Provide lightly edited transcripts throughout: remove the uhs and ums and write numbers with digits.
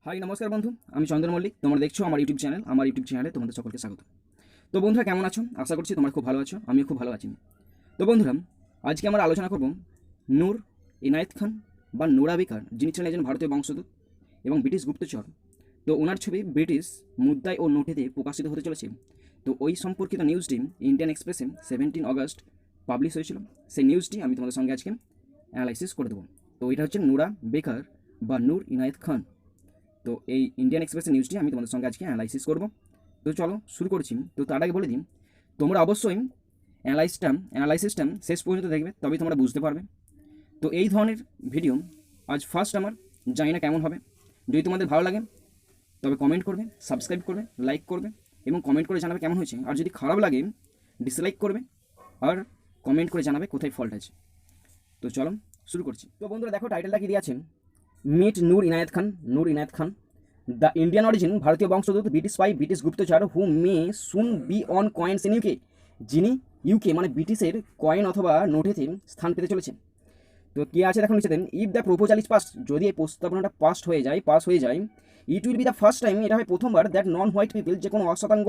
High নমস্কার বন্ধু, আমি চন্দন মল্লিক। তোমরা দেখছো আমার ইউটিউব চ্যানেলে তোমাদের সকলকে স্বাগত। তো বন্ধুরা, কেমন আছো? আশা করছি তোমরা খুব ভালো আছো, আমিও খুব ভালো আছি। তো বন্ধুরা, আজকে আমরা আলোচনা করব নূর ইনায়েত খান বা নোরা বেকার, যিনি ছিলেন একজন ভারতীয় বংশোদ্ভূত এবং ব্রিটিশ গুপ্তচর। তো ওনার ছবি ব্রিটিশ মুদ্রায় ও নোটেতে প্রকাশিত হতে চলেছে। তো ওই সম্পর্কিত নিউজটি ইন্ডিয়ান এক্সপ্রেসে 17 অগস্ট পাবলিশ হয়েছিল। সেই নিউজটি আমি তোমাদের সঙ্গে আজকে অ্যানালাইসিস করে দেবো। তো এটা হচ্ছে নোরা বেকার বা নূর ইনায়েত খান। তো এই ইন্ডিয়ান এক্সপ্রেসের নিউজটি আমি তোমাদের সঙ্গে আজকে অ্যানালাইসিস করব। তো চলো শুরু করছি। তো তার আগে বলে দিই, তোমরা অবশ্যই অ্যানালাইসিসটা শেষ পর্যন্ত দেখবে, তবেই তোমরা বুঝতে পারবে। তো এই ধরনের ভিডিও আজ ফার্স্ট আমার, জানি না কেমন হবে। যদি তোমাদের ভালো লাগে তবে কমেন্ট করবে, সাবস্ক্রাইব করবে, লাইক করবে এবং কমেন্ট করে জানাবে কেমন হয়েছে। আর যদি খারাপ লাগে ডিসলাইক করবে আর কমেন্ট করে জানাবে কোথায় ফল্ট আছে। তো চলো শুরু করছি। তো বন্ধুরা দেখো, টাইটেলটা কি দিয়ে আছেন, meet Noor Inayat Khan. Noor Inayat Khan, the Indian origin, ভারতীয় বংশোদ্ভূত ব্রিটিশ স্পাই, ব্রিটিশ গুপ্তচর, who may soon be on coins in UK, যিনি ইউকে মানে ব্রিটিশের কয়েন অথবা নোটেতে স্থান পেতে চলেছেন। তো কী আছে দেখুন নিচেতে, if the proposal is pass, যদি এই প্রস্তাবনাটা পাস হয়ে যায়, it will be the first time, এটা হয় প্রথমবার, দ্যাট নন হোয়াইট পিপল, যে কোনো অশতাঙ্গ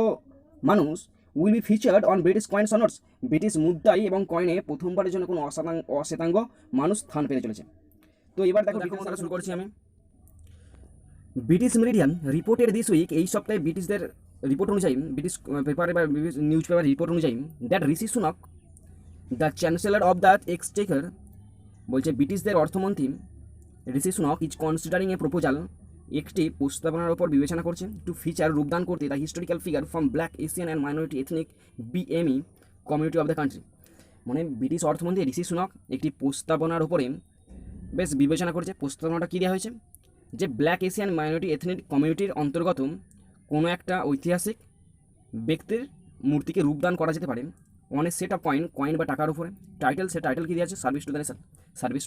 মানুষ, will be featured on British coins on notes, British মুদ্রায় এবং কয়েনে প্রথমবারের জন্য কোনো অশ্বেতাঙ্গ মানুষ স্থান পেতে চলেছে। তো এবার দেখো শুরু করছি আমি। British medium reported this week, এই সপ্তাহে ব্রিটিশদের রিপোর্ট অনুযায়ী, ব্রিটিশ পেপারে বা নিউজ পেপার রিপোর্ট অনুযায়ী, that Rishi Sunak, the chancellor of the exchequer, বলছে ব্রিটিশদের অর্থমন্ত্রী Rishi Sunak is considering a proposal, একটি প্রস্তাবনার ওপর বিবেচনা করছে, টু ফিচার, রূপদান করতে, the historical figure from black Asian and minority ethnic BME community of the country. মানে ব্রিটিশ অর্থমন্ত্রী ঋষি সুনাক একটি প্রস্তাবনার ওপরে বেশ বিবেচনা করছে। প্রস্তাবনাটা কী দেওয়া হয়েছে, যে ব্ল্যাক এশিয়ান মাইনরিটি এথনিক কমিউনিটির অন্তর্গত কোনো একটা ঐতিহাসিক ব্যক্তির মূর্তিকে রূপদান করা যেতে পারে on a set of coin বা টাকার উপরে। টাইটেল কী দেওয়া আছে, service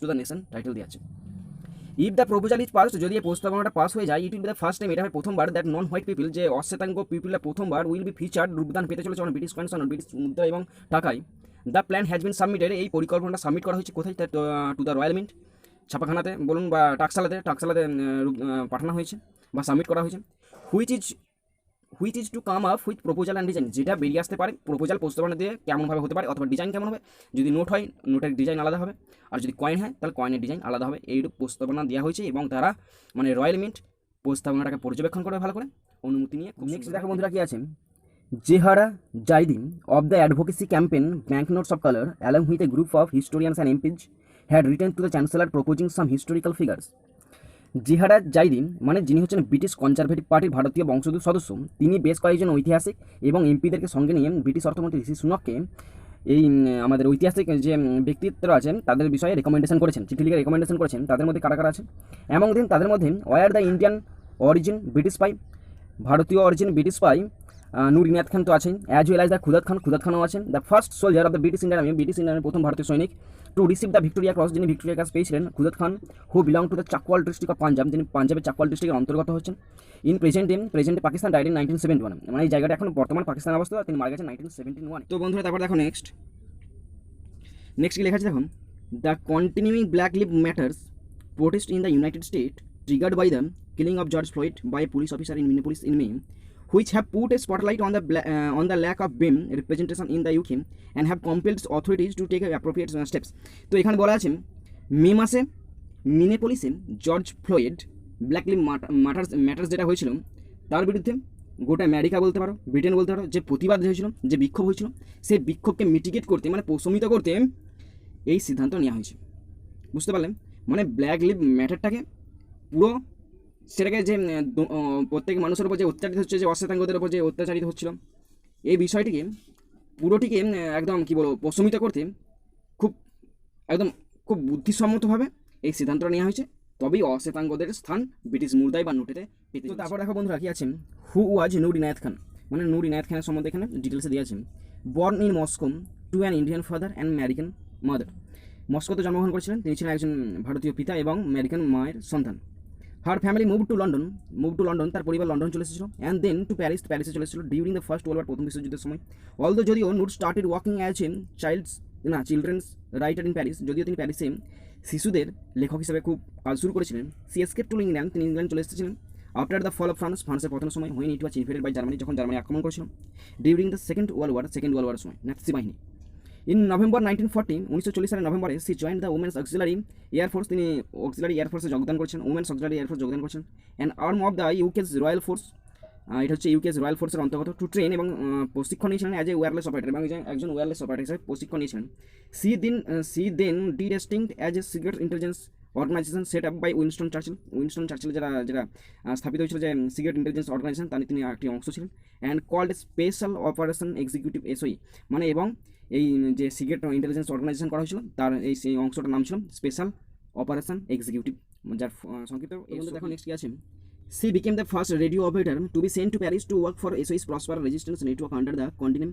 to the nation title দেওয়া আছে। If the proposal is pass, যদি এই প্রস্তাবনাটা পাস হয়ে যায়, it will be the first time, এটা হয় প্রথমবার, দ্যাট নন হোয়াইট পিপল, যে অশ্বেতাঙ্গ পিপলরা প্রথমবার, উইল বি ফিচার্ড, রূপদান পেতে চলেছে অন ব্রিটিশ কয়েন্স, ব্রিটিশ মুদ্রা এবং টাকায়। The plan has been submitted, এই পরিকল্পনাটা সাবমিট করা হয়েছে কোথায়, টু দ্য রয়্যাল মিন্ট, ছাপাখানাতে বলুন বা টাকশালাতে পাঠানো হয়েছে বা সাবমিট করা হয়েছে। Which is to come up with proposal and design, যেটা বেরিয়ে আসতে পারে প্রপোজাল প্রস্তাবনা দিয়ে কেমনভাবে হতে পারে অথবা ডিজাইন কেমন হবে। যদি নোট হয় নোটের ডিজাইন আলাদা হবে, আর যদি কয়েন হয় তাহলে কয়েনের ডিজাইন আলাদা হবে। এইরূপ প্রস্তাবনা দেওয়া হয়েছে এবং তারা মানে রয়্যাল মিন্ট প্রস্তাবনাটাকে পর্যবেক্ষণ করে ভালো করে অনুমতি নিয়ে। নেক্সট দেখো বন্ধুরা কী আছে, Zehra Zaidi of the advocacy campaign bank notes of colour along with a group of historians and MPs had written to the chancellor proposing some historical figures. Zehra Zaidi মানে যিনি হচ্ছেন ব্রিটিশ কনজারভেটিভ পার্টির ভারতীয় বংশোদ্ভূত সদস্য, তিনি বেশ কয়েকজন ঐতিহাসিক এবং এমপিদেরকে সঙ্গে নিয়ে ব্রিটিশ অর্থমন্ত্রী ঋষি সুনাককে এই আমাদের ঐতিহাসিক যে ব্যক্তিত্বরা আছেন তাদের বিষয়ে রেকমেন্ডেশন করেছেন, চিঠি লিখে রেকমেন্ডেশন করেছেন। তাদের মধ্যে কারা কারা আছে, এমন দিন তাদের মধ্যে were the Indian origin British spy, ভারতীয় origin British spy Noor Inayat Khan তো আছেন, as well as the Khudadad খানও আছেন। The first soldier of the British Indian army, British ইন্ডিয়ানের প্রথম ভারতীয় সৈনিক, to receive the Victoria Cross, যিনি ভিক্টোরিয়া ক্রস পেয়েছিলেন। Khudadad Khan who belong to the Chakwal district of Punjab, যিনি পাঞ্জাবের চাকওয়াল ডিস্ট্রিক্টের অন্তর্গত হচ্ছেন। প্রেজেন্টে পাকিস্তান ডাইড ইন 1971, মানে এই জায়গাটা এখন বর্তমান পাকিস্তান অবস্থা, তিনি মারা গেছেন 1971। তো বন্ধুরা তারপর দেখো নেক্সট কি লেখা আছে দেখুন, the continuing black lives matters protest in the United State triggered by the killing of George Floyd by a police officer in Minneapolis in May, which have put a spotlight on the lack of BIM representation in the UK and have compelled authorities to take appropriate steps. তো এখানে বলা আছে মে মাসে মিনেপোলিসে George Floyd black lives matters যেটা হয়েছিল তার বিরুদ্ধে গোটা আমেরিকা বলতে পারো, ব্রিটেন বলতে পারো, যে প্রতিবাদ হয়েছিল, যে বিক্ষোভ হয়েছিল, সেই বিক্ষোভকে মিটিগেট করতে মানে প্রশমিত করতে এই সিদ্ধান্ত নেওয়া হয়েছে। বুঝতে পারলেন, মানে ব্ল্যাক লিভ ম্যাটারটাকে পুরো সেটাকে যে প্রত্যেক মানুষের উপর যে অত্যাচারিত হচ্ছে, যে অশ্বেতাঙ্গদের উপর যে অত্যাচারিত হচ্ছিল, এই বিষয়টিকে পুরোটিকে একদম কী বলবো প্রশমিত করতে খুব বুদ্ধিসম্মতভাবে এই সিদ্ধান্তটা নেওয়া হয়েছে। তবেই অশ্বেতাঙ্গদের স্থান ব্রিটিশ মুদ্রায় বা নোটেতে পেতে। তো তারপর দেখো বন্ধুরা কী আছেন, হু ওয়াজ নূর ইনায়েত খান, মানে নূর ইনায়েত খানের সম্বন্ধে এখানে ডিটেলসে দিয়ে আছেন। Born in Moscow to an Indian father and American mother, মস্কোতে জন্মগ্রহণ করেছিলেন, তিনি ছিলেন একজন ভারতীয় পিতা এবং আমেরিকান মায়ের সন্তান। Her family move to London, তার পরিবার লন্ডন চলে এসেছিল, অ্যান্ড দেন টু প্যারিসে চলে এসেছিল during the first world war, প্রথম বিশ্বযুদ্ধের সময়। অলদো যদিও Noor started working as a children's writer in Paris, যদিও তিনি প্যারিসে শিশুদের লেখক হিসেবে খুব কাজ শুরু করেছিলেন। সি এসকেপ টু ইংল্যান্ড, তিনি ইংল্যান্ড চলে এসেছিলেন after the fall of France, ফ্রান্সের পতনের সময়, when it was invaded by Germany, যখন জার্মানি আক্রমণ করেছিল, ডিউরিং দ্য সেকেন্ড ওয়ার্ল্ড ওয়ারের সময় নাৎসি বাহিনী। ইন নভেম্বর 1940, 1940 সালের নভেম্বরে she joined the women's auxiliary air force, তিনি অক্সিলারি এয়ারফোর্সে যোগদান করেছেন, উমেন্স অক্সিলারি এয়ারফোর্স যোগদান করেছেন, and arm of the UK's royal force, এটা হচ্ছে ইউকেস রয়্যাল ফোর্সের অন্তর্গত, টু ট্রেন, এবং প্রশিক্ষণ নিয়েছিলেন অ্যাজ এ ওয়্যারলেস অপারেটর, এবং একজন ওয়্যারলেস অপারেটর হিসেবে প্রশিক্ষণ নিয়েছিলেন। She then did distinct as a secret intelligence organisation set up by Winston Churchill, যেটা স্থাপিত হয়েছিল যে সিক্রেট ইন্টেলিজেন্স অর্গানাইজেশন, তার তিনি একটি অংশ ছিলেন, and called special operation executive SOE, মানে এবং এই যে সিক্রেট ইন্টেলিজেন্স অর্গানাইজেশন করা হয়েছিল তার সেই অংশটার নাম ছিল স্পেশাল অপারেশন এক্সিকিউটিভ, যার সংক্ষিপ্ত। দেখো নেক্সট কি আছে, she became the first radio operator to be sent to Paris to work for SOE's Prosper resistance network under the continent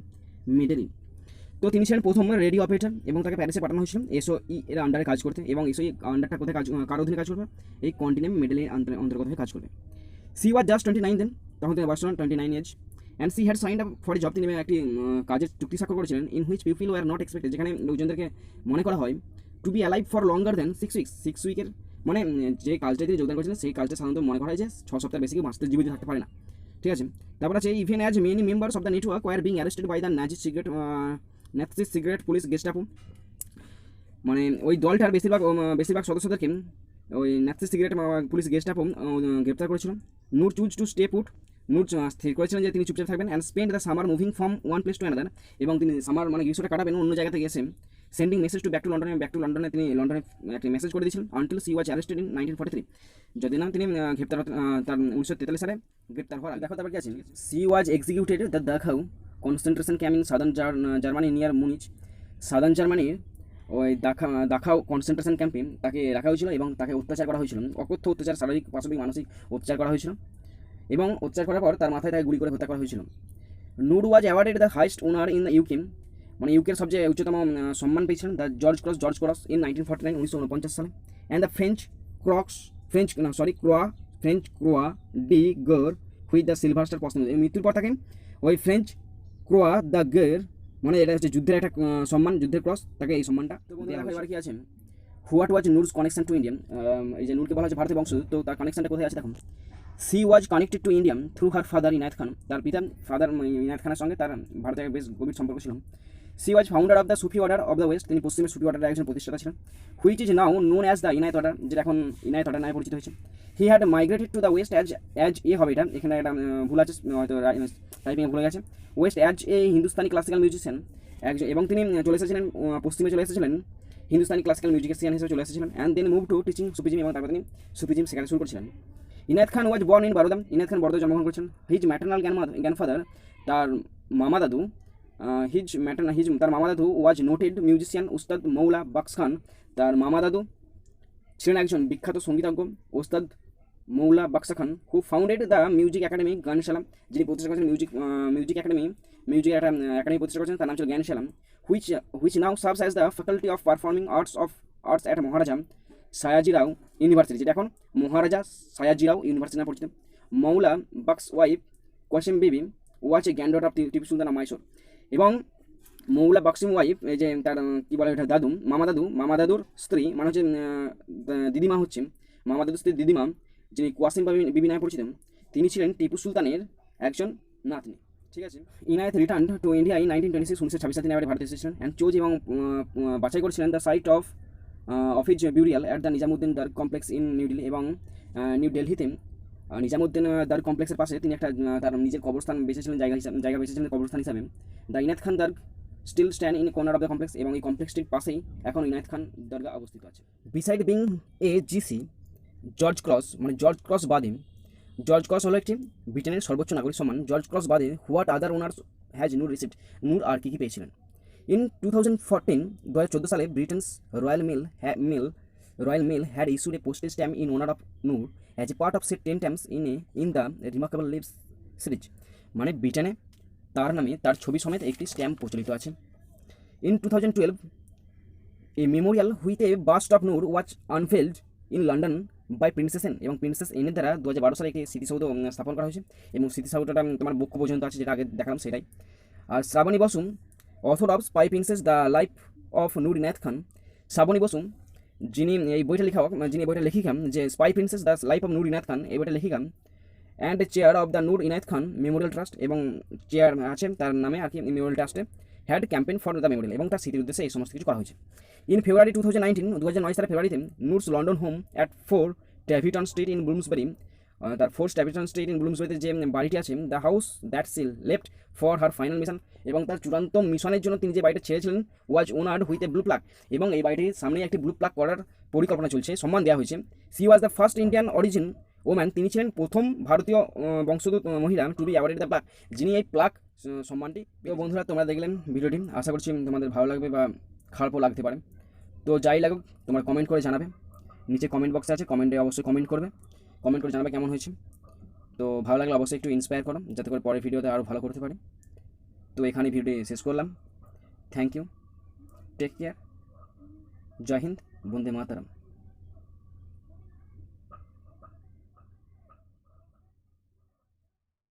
Madeleine. তো তিনি ছিলেন প্রথম রেডিও অপারেটর এবং তাকে প্যারিসে পাঠানো হয়েছিল এসওই এর আন্ডারে কাজ করতে, এবং এসওই আন্ডারটা কোথায় কার অধীনে কাজ করবে, এই কন্টিনেন্ট মেডেলের অন্তর্গত হয়ে কাজ করবে। সি ওয়াজ জাস্ট 29 দেন, তখন তিনি বয়স 29 age, and she had signed up for a job, তিনি একটি কাজের চুক্তি স্বাক্ষর করেছিলেন, in which people were not expected, যেখানে লোকজনদেরকে মনে করা হয় to be alive for longer than 6 উইকের, মানে যে কাজটাই তিনি যোগদান করেছিলেন সেই কাজটা সাধারণত মনে করা হয় যে 6 সপ্তাহের বেশি কেউ বাঁচতে জীবিত থাকতে পারে না, ঠিক আছে। তারপর আছে even as many members of the network were being arrested by the Nazi secret police Gestapo, মানে ওই দলটার বেশিরভাগ সদস্যদেরকে ওই নাৎসি সিক্রেট পুলিশ গেস্টাপো গ্রেপ্তার করেছিল। নূর চুজ টু স্টে পুট, নূর স্থির করেছিলেন যে তিনি চুপচাপ থাকবেন, and spend the summer moving from one place to another, এবং তিনি সামার মানে গ্রীষ্মটা কাটাবেন অন্য জায়গা থেকে এসে, sending message to back to লন্ডনে তিনি লন্ডনে একটি মেসেজ করে দিয়েছিলেন, until C was arrested in 1943, যদি না তিনি গ্রেপ্তার তার 1943 সালে গ্রেপ্তার হওয়ার। দেখো তারপর কি আছে, she was executed the Dachau concentration camp in southern Germany near Munich, southern জার্মানির ওই দাখাও কনসেন্ট্রেশন ক্যাম্পে তাকে রাখা হয়েছিল এবং তাকে অত্যাচার করা হয়েছিল, অকথ্য অত্যাচার, শারীরিক, পাশবিক, মানসিক অত্যাচার করা হয়েছিল, এবং অত্যাচার করার পর তার মাথায় তাকে গুলি করে হত্যা করা হয়েছিল। Noor was awarded the highest honour in the UK, মানে ইউকের সবচেয়ে উচ্চতম সম্মান পেয়েছিলেন, দ্য জর্জ ক্রস ইন 1949, 1949 সালে, অ্যান্ড দ্য ফ্রেঞ্চ ক্রোয়া ডি গর হুইথ দ্য সিলভার স্টার পছন্দ, মৃত্যুর পর তাকে ওই ফ্রেঞ্চ ক্রোয়া দ্য গের, মানে এটা হচ্ছে যুদ্ধের একটা সম্মান, যুদ্ধের ক্রস, তাকে এই সম্মানটা। তো এবার কি আছে, what was Noor's connection to India, এই যে নূরকে বলা হচ্ছে ভারতীয় বংশ, তো তার কানেকশনটা কোথায় আছে দেখুন। She was connected to India through her father Inayat Khan, তার পিতা ইনায়েত খানের সঙ্গে তার ভারতের বেশ গভীর সম্পর্ক ছিল। She was founder of the Sufi order of the west, তিনি পশ্চিমের সুফি অর্ডারের একজন প্রতিষ্ঠাতা ছিলেন, which is now known as the Inayat order, যেটা এখন ইনায়েত অর্ডার নামে পরিচিত হয়েছে। He had migrated to the west as a হবে, এটা এখানে একটা ভুল আছে, হয়তো টাইপিংয়ে ভুলে গেছে, ওয়েস্ট অ্যাজ এ হিন্দুস্তানি ক্লাসিক্যাল মিউজিশিয়ান একজন, এবং তিনি চলে এসেছিলেন পশ্চিমে চলে এসেছিলেন হিন্দুস্তানি ক্লাসিক্যাল মিউজিশিয়ান হিসেবে চলে এসেছিলেন, and then move to teaching Sufism, এবং তারপর তিনি সুফিজিম শেখাতে শুরু করেছিলেন। Inayat Khan was born in Baroda, Inayat Khan বরোদায় জন্মগ্রহণ করেছেন। হিজ ম্যাটার্নাল গ্র্যান্ডফাদার, তার মামা দাদু, তার মামা দাদু ওয়াজ নোটেড মিউজিশিয়ান উস্তাদ মৌলা বক্স খান, তার মামা দাদু ছিলেন একজন বিখ্যাত সঙ্গীতজ্ঞ Ustad Maula Bakhsh Khan, who founded the music academy Gyanshala, যিনি প্রতিষ্ঠা করেছেন মিউজিক একাডেমি প্রতিষ্ঠা করেছেন, তার নাম ছিল Gyanshala, which now serves as the faculty of performing arts at Maharaja Sayajirao university, যেটা এখন মহারাজা সায়াজিরাও ইউনিভার্সিটি নামে পরিচিত। মৌলা box wife কোয়াসিম Bibi was A গ্র্যান্ডডটার of Tipu Sultan Mysore, এবং মৌলা বক্সিম ওয়াইফ, এই যে তার কী বলে এটা মামা দাদুর স্ত্রী, মানে হচ্ছে দিদিমা, হচ্ছে মামা দাদুর স্ত্রী দিদিমা, যিনি কোয়াসিম বিবি নামে পরিচিত, তিনি ছিলেন টিপু সুলতানের একজন নাতনি, ঠিক আছে। Inayat return to India in 1926, 1926 তিনি আবার ভারতে এসেছিলেন, অ্যান্ড চোজ এবং বাছাই করেছিলেন the site of his burial at the Nizamuddin দার কমপ্লেক্স ইন নিউ দিল্লি, এবং নিউ দিল্লিতে নিজামুদ্দিন দার কমপ্লেক্সের পাশে তিনি একটা তার নিজের কবরস্থান বেঁচেছিলেন, জায়গা বেঁচেছিলেন কবরস্থান হিসাবে। The Inayat Khan dargah still stand in corner of the complex, এবং এই কমপ্লেক্সটির পাশেই এখন ইনায়েত খান দরগা অবস্থিত আছে। Beside being a GC, George Cross বাদে, জর্জ ক্রস হলো একটি ব্রিটেনের সর্বোচ্চ নাগরিক সম্মান। জর্জ ক্রস বাদে what other honours has Noor received, Noor আর কী পেয়েছিলেন। ইন 2014 সালে Britain's royal mail had issued a postage stamp in honour of Noor as a part of set 10 times in the remarkable lives series, মানে ব্রিটেনে তার নামে তার ছবি সমেত একটি স্ট্যাম্প প্রচলিত আছে। In 2012 a memorial with a bust of Noor was unveiled in London by Princess Anne, এবং প্রিন্সেস এনের দ্বারা 2012 সালে একটি স্মৃতিসৌধ স্থাপন করা হয়েছে, এবং স্মৃতিসৌধটা তোমার বক্ষ পর্যন্ত আছে, যেটা আগে দেখালাম সেটাই। আর Shrabani Basu, author of spy princess the life of Noor Inayat Khan, Shrabani Basu যিনি এই বইটা লেখিকা, যে spy princess the life of Noor Inayat Khan, এই বইটা লেখিকা, and chair of the Noor Inayat Khan memorial trust, এবং চেয়ার আছে তার নামে আর কি মেমোরিয়াল ট্রাস্টে had campaign for the memorial, এবং তার স্মৃতির উদ্দেশ্যে এই সমস্ত কিছু করা হয়েছে। ইন ফেব্রুয়ারি 2009 সালে ফেব্রুয়ারিতে Noor's London home at 4 Taviton street in Bloomsbury, তার 4 ট্যাভিটন স্ট্রিট ইন ব্লুমসবেরিতে যে বাড়িটি আছে, the house that she left for her final mission, এবং তার চূড়ান্ত মিশনের জন্য তিনি যে বাড়িটা ছেড়েছিলেন, was honoured with a blue plaque, এবং এই বাড়িটির সামনে একটি ব্লু প্লাক করার পরিকল্পনা চলছে, সম্মান দেওয়া হয়েছে। She was the first Indian origin woman, তিনি ছিলেন প্রথম ভারতীয় বংশোদ্ভূত মহিলা to be awarded the plaque, যিনি এই প্লাক সম্মানটি। তো বন্ধুরা, তোমরা দেখলেন ভিডিওটি, আশা করছি তোমাদের ভালো লাগবে বা খারাপও লাগতে পারে। তো যাই লাগুক, তোমরা কমেন্ট করে জানাবে, নিচে কমেন্ট বক্স আছে, কমেন্টে অবশ্যই কমেন্ট করবে, কমেন্ট করে জানাবে কেমন হয়েছে। তো ভালো লাগলে অবশ্যই একটু ইন্সপায়ার করো, যাতে করে পরের ভিডিওতে আরও ভালো করতে পারি। তো এখানে ভিডিওটি শেষ করলাম। থ্যাংক ইউ, টেক কেয়ার, জয় হিন্দ, বন্দে মাতরম।